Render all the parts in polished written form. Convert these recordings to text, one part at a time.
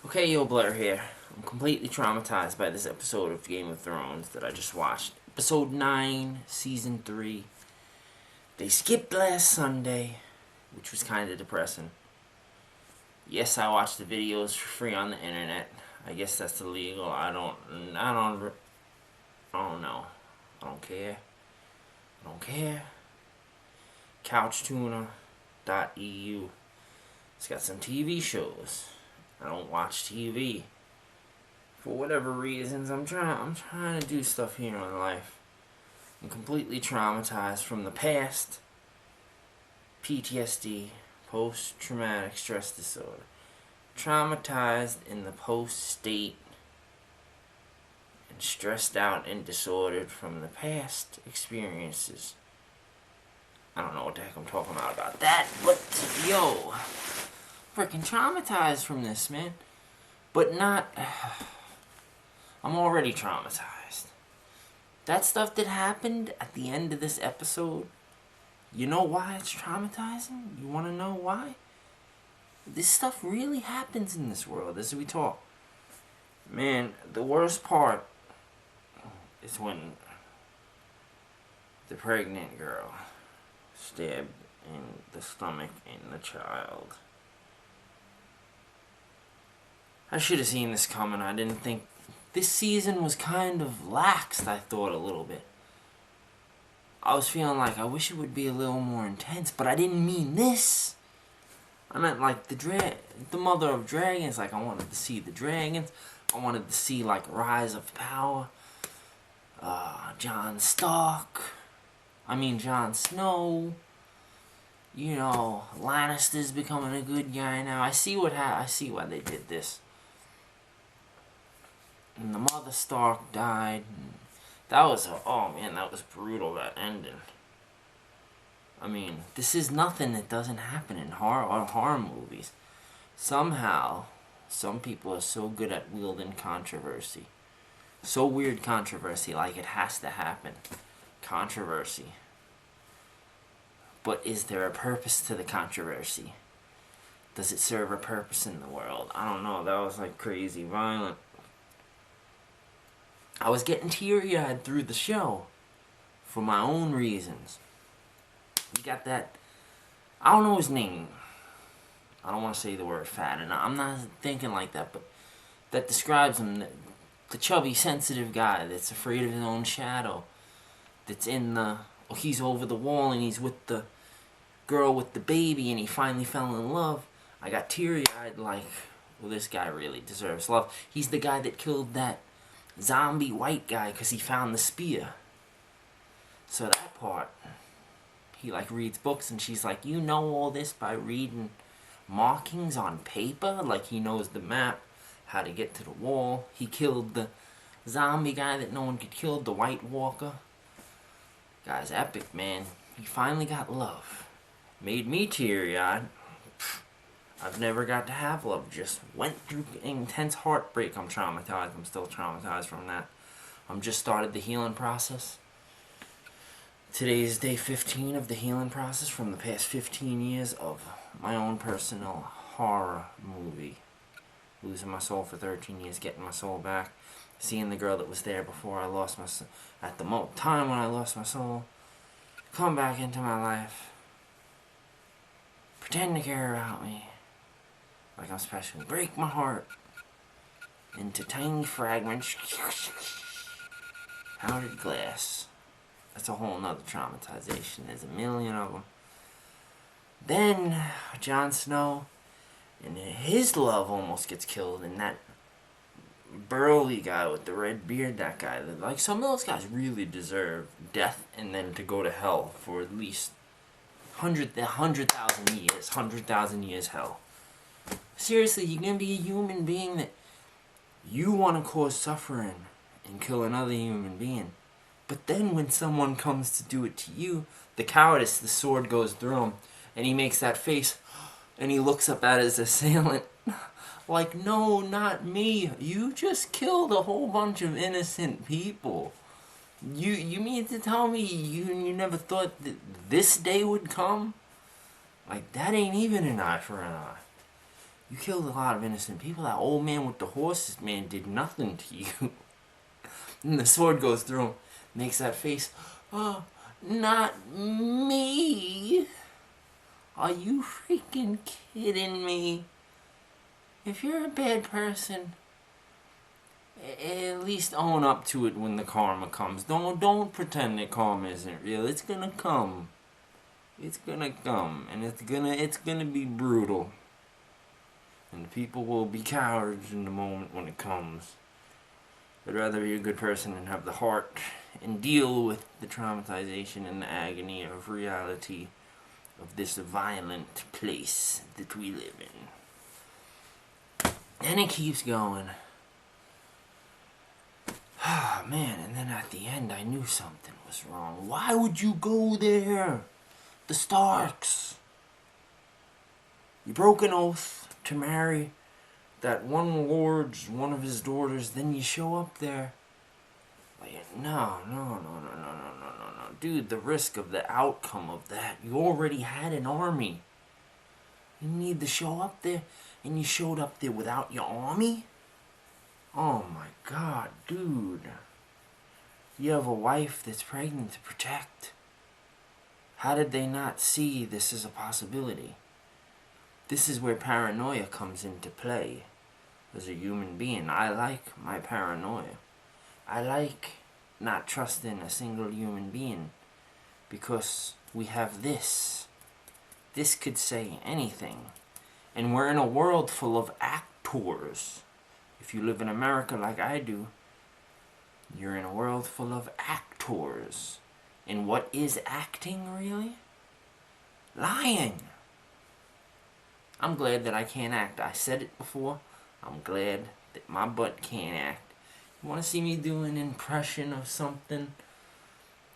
Okay, yo, Blur here. I'm completely traumatized by this episode of Game of Thrones that I just watched. Episode 9, Season 3. They skipped last Sunday, which was kind of depressing. Yes, I watched the videos for free on the internet. I guess that's illegal. I don't know. I don't care. I don't care. CouchTuna.eu. It's got some TV shows. I don't watch TV. For whatever reasons, I'm trying to do stuff here in life. I'm completely traumatized from the past. Ptsd, post-traumatic stress disorder. Traumatized in the post-state and stressed out and disordered from the past experiences. I don't know what the heck I'm talking about that, but yo, freaking traumatized from this, man. But not... I'm already traumatized. That stuff that happened at the end of this episode, you know why it's traumatizing? You want to know why? This stuff really happens in this world as we talk. Man, the worst part is when the pregnant girl stabbed in the stomach in the child. I should have seen this coming. I didn't think... This season was kind of laxed, I thought, a little bit. I was feeling like I wish it would be a little more intense, but I didn't mean this. I meant like the mother of dragons. Like, I wanted to see the dragons. I wanted to see like Rise of Power. Jon Snow. You know, Lannister's becoming a good guy now. I see why they did this. And the mother Stark died. That was that was brutal, that ending. I mean, this is nothing that doesn't happen in horror movies. Somehow, some people are so good at wielding controversy. So weird controversy, like it has to happen. Controversy. But is there a purpose to the controversy? Does it serve a purpose in the world? I don't know, that was like crazy violent. I was getting teary-eyed through the show for my own reasons. You got that... I don't know his name. I don't want to say the word fat, and I'm not thinking like that, but that describes him. The chubby, sensitive guy that's afraid of his own shadow. That's in the... he's over the wall and he's with the girl with the baby and he finally fell in love. I got teary-eyed like, well, this guy really deserves love. He's the guy that killed that zombie white guy because he found the spear. So that part, he like reads books and she's like, you know all this by reading markings on paper? Like, he knows the map, how to get to the wall. He killed the zombie guy that no one could kill, the White Walker. Guy's epic, man. He finally got love. Made me teary-eyed. I've never got to have love. Just went through intense heartbreak. I'm traumatized. I'm still traumatized from that. I'm just started the healing process. Today is day 15 of the healing process from the past 15 years of my own personal horror movie. Losing my soul for 13 years, getting my soul back. Seeing the girl that was there before I lost my soul. At the time when I lost my soul. Come back into my life. Pretend to care about me. Like I'm special. Break my heart into tiny fragments. Powdered glass. That's a whole nother traumatization. There's a million of them. Then Jon Snow and his love almost gets killed, and that burly guy with the red beard, that guy, like, some of those guys really deserve death and then to go to hell for at least 100,000 years hell. Seriously, you're gonna be a human being that you want to cause suffering and kill another human being. But then when someone comes to do it to you, the cowardice, the sword goes through him, and he makes that face, and he looks up at his assailant, like, no, not me. You just killed a whole bunch of innocent people. You mean to tell me you never thought that this day would come? Like, that ain't even an eye for an eye. You killed a lot of innocent people. That old man with the horses, man, did nothing to you. And the sword goes through him, makes that face. Oh, not me. Are you freaking kidding me? If you're a bad person, at least own up to it when the karma comes. Don't pretend that karma isn't real. It's gonna come. It's gonna come, and it's gonna be brutal. And people will be cowards in the moment when it comes. I'd rather be a good person and have the heart and deal with the traumatization and the agony of reality of this violent place that we live in. And it keeps going. Ah, man, and then at the end I knew something was wrong. Why would you go there? The Starks. You broke an oath to marry that one lord's one of his daughters, then you show up there. Like, no. Dude, the risk of the outcome of that. You already had an army. You need to show up there, and you showed up there without your army? Oh my god, dude. You have a wife that's pregnant to protect. How did they not see this as a possibility? This is where paranoia comes into play. As a human being, I like my paranoia. I like not trusting a single human being because we have this. This could say anything. And we're in a world full of actors. If you live in America like I do, you're in a world full of actors. And what is acting, really? Lying. I'm glad that I can't act. I said it before. I'm glad that my butt can't act. You want to see me do an impression of something?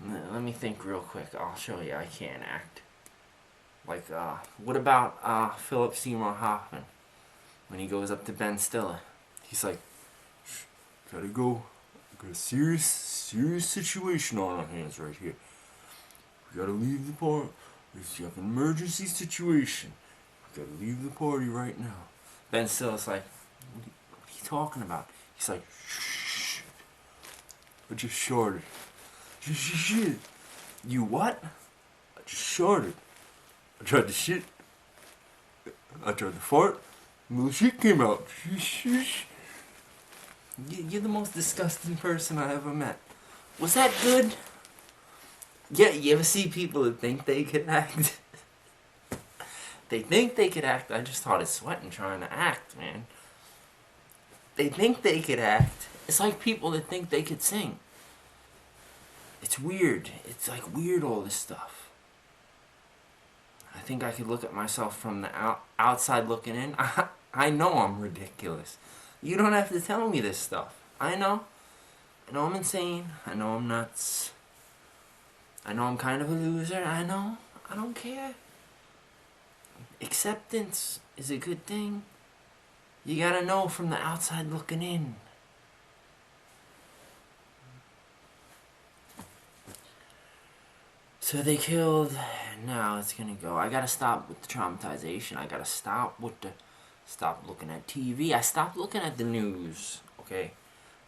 Let me think real quick. I'll show you I can't act. Like, what about Philip Seymour Hoffman? When he goes up to Ben Stiller. He's like, gotta go. Got a serious situation on our hands right here. We gotta leave the party. We have an emergency situation. We gotta leave the party right now. Ben Stiller's like, what are you talking about? He's like, shh. I just sharted. Shit. You what? I just sharted. I tried to shit. I tried to fart. And little shit came out. You're the most disgusting person I ever met. Was that good? Yeah, you ever see people that think they could act? They think they could act. I just started sweating trying to act, man. They think they could act. It's like people that think they could sing. It's weird. It's like weird, all this stuff. I think I could look at myself from the outside looking in. I know I'm ridiculous. You don't have to tell me this stuff. I know. I know I'm insane. I know I'm nuts. I know I'm kind of a loser. I know. I don't care. Acceptance is a good thing. You gotta know from the outside looking in. So they killed. Now it's gonna go. I gotta stop with the traumatization. I gotta stop with the. Stop looking at TV. I stopped looking at the news. Okay?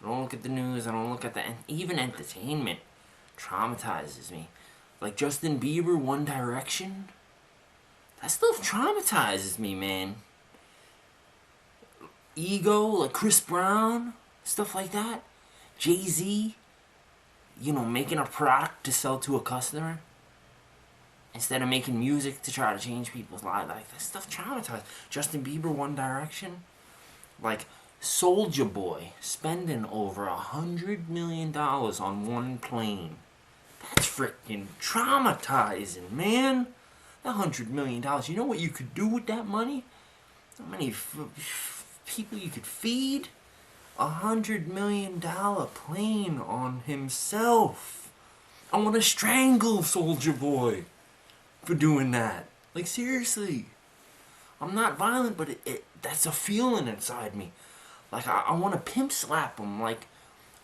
I don't look at the news. I don't look at the. Even entertainment traumatizes me. Like Justin Bieber, One Direction. That stuff traumatizes me, man. Ego, like Chris Brown, stuff like that. Jay-Z, making a product to sell to a customer instead of making music to try to change people's lives. Like, that stuff traumatized. Justin Bieber, One Direction. Like, Soulja Boy spending over $100 million on one plane. That's freaking traumatizing, man. That $100 million. You know what you could do with that money? How many people you could feed? $100 million plane on himself. I want to strangle Soulja Boy for doing that. Like, seriously. I'm not violent, but that's a feeling inside me. Like, I want to pimp slap him. Like,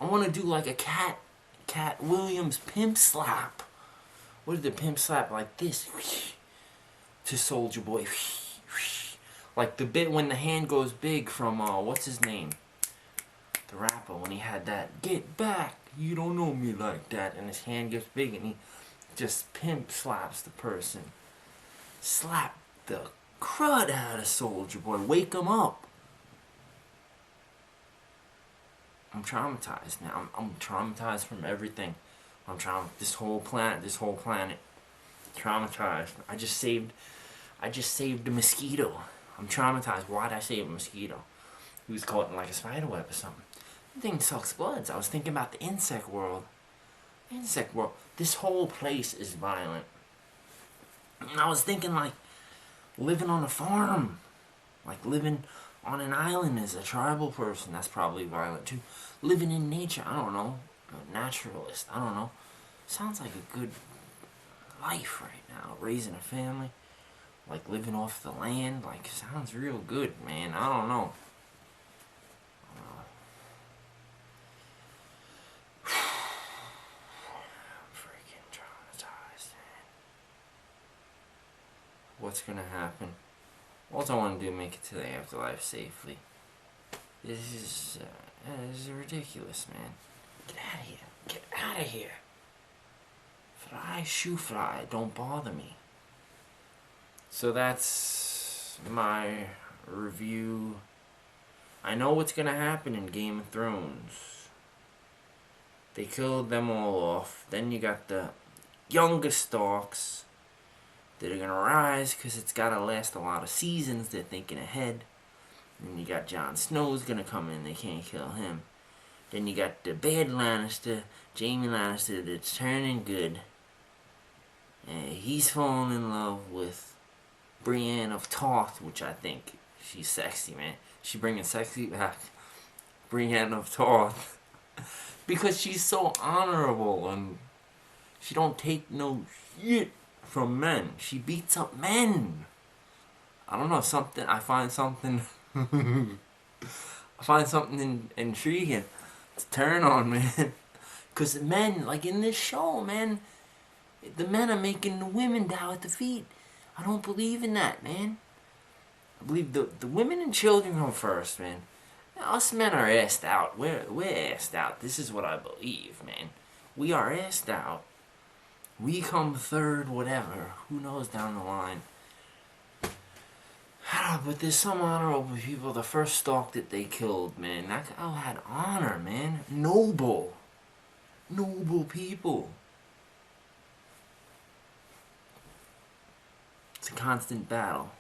I want to do like a Cat Williams pimp slap. What did the pimp slap like this? To Soulja Boy. Like the bit when the hand goes big from, what's his name? The rapper, when he had that, "Get back, you don't know me like that," and his hand gets big and he just pimp slaps the person. Slap the crud out of Soldier Boy. Wake him up. I'm traumatized now. I'm traumatized from everything. This whole planet. Traumatized. I just saved a mosquito. I'm traumatized. Why'd I save a mosquito? He was caught in like a spider web or something. The thing sucks bloods. I was thinking about the insect world. This whole place is violent. And I was thinking like living on a farm. Like living on an island as a tribal person. That's probably violent too. Living in nature. I don't know. A naturalist. I don't know. Sounds like a good life right now. Raising a family. Like living off the land. Like sounds real good, man. I don't know. What's gonna happen? All I want to do is make it to the afterlife safely. This is ridiculous, man. Get out of here. Get out of here. Fly, shoe fly, don't bother me. So that's my review. I know what's gonna happen in Game of Thrones. They killed them all off. Then you got the youngest Starks that are gonna rise because it's gotta last a lot of seasons. They're thinking ahead. Then you got Jon Snow's gonna come in. They can't kill him. Then you got the bad Lannister, Jaime Lannister, that's turning good. And he's falling in love with Brienne of Tarth, which I think she's sexy, man. She bringing sexy back. Brienne of Tarth. Because she's so honorable and she don't take no shit from men. She beats up men. I don't know, I find something intriguing to turn on, man. Because men, like in this show, man, the men are making the women down at the feet. I don't believe in that, man. I believe the women and children come first, man. Us men are assed out. We're assed out. This is what I believe, man. We are assed out. We come third, whatever. Who knows down the line. But there's some honorable people. The first Stark that they killed, man. That guy had honor, man. Noble people. It's a constant battle.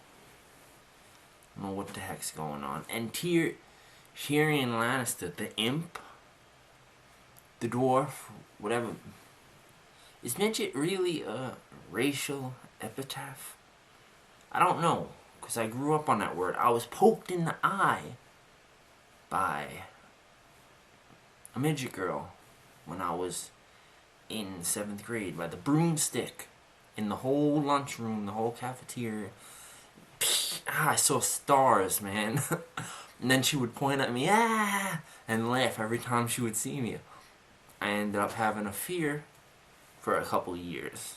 I don't know what the heck's going on. And Tyrion Lannister, the imp, the dwarf, whatever. Is midget really a racial epitaph? I don't know, because I grew up on that word. I was poked in the eye by a midget girl when I was in 7th grade by the broomstick in the whole lunchroom, the whole cafeteria. I saw stars, man. And then she would point at me, and laugh every time she would see me. I ended up having a fear for a couple years.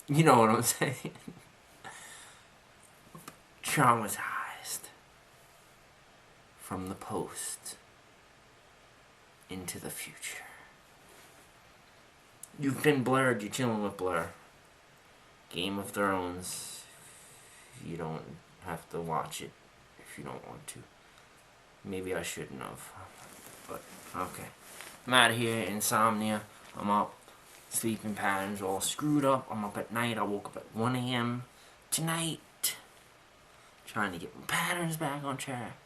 You know what I'm saying? Traumatized. From the post into the future. You've been blurred, you're chilling with Blur. Game of Thrones. You don't have to watch it if you don't want to. Maybe I shouldn't have. But, okay. I'm out of here. Insomnia. I'm up. Sleeping patterns all screwed up. I'm up at night. I woke up at 1 a.m. tonight. Trying to get my patterns back on track.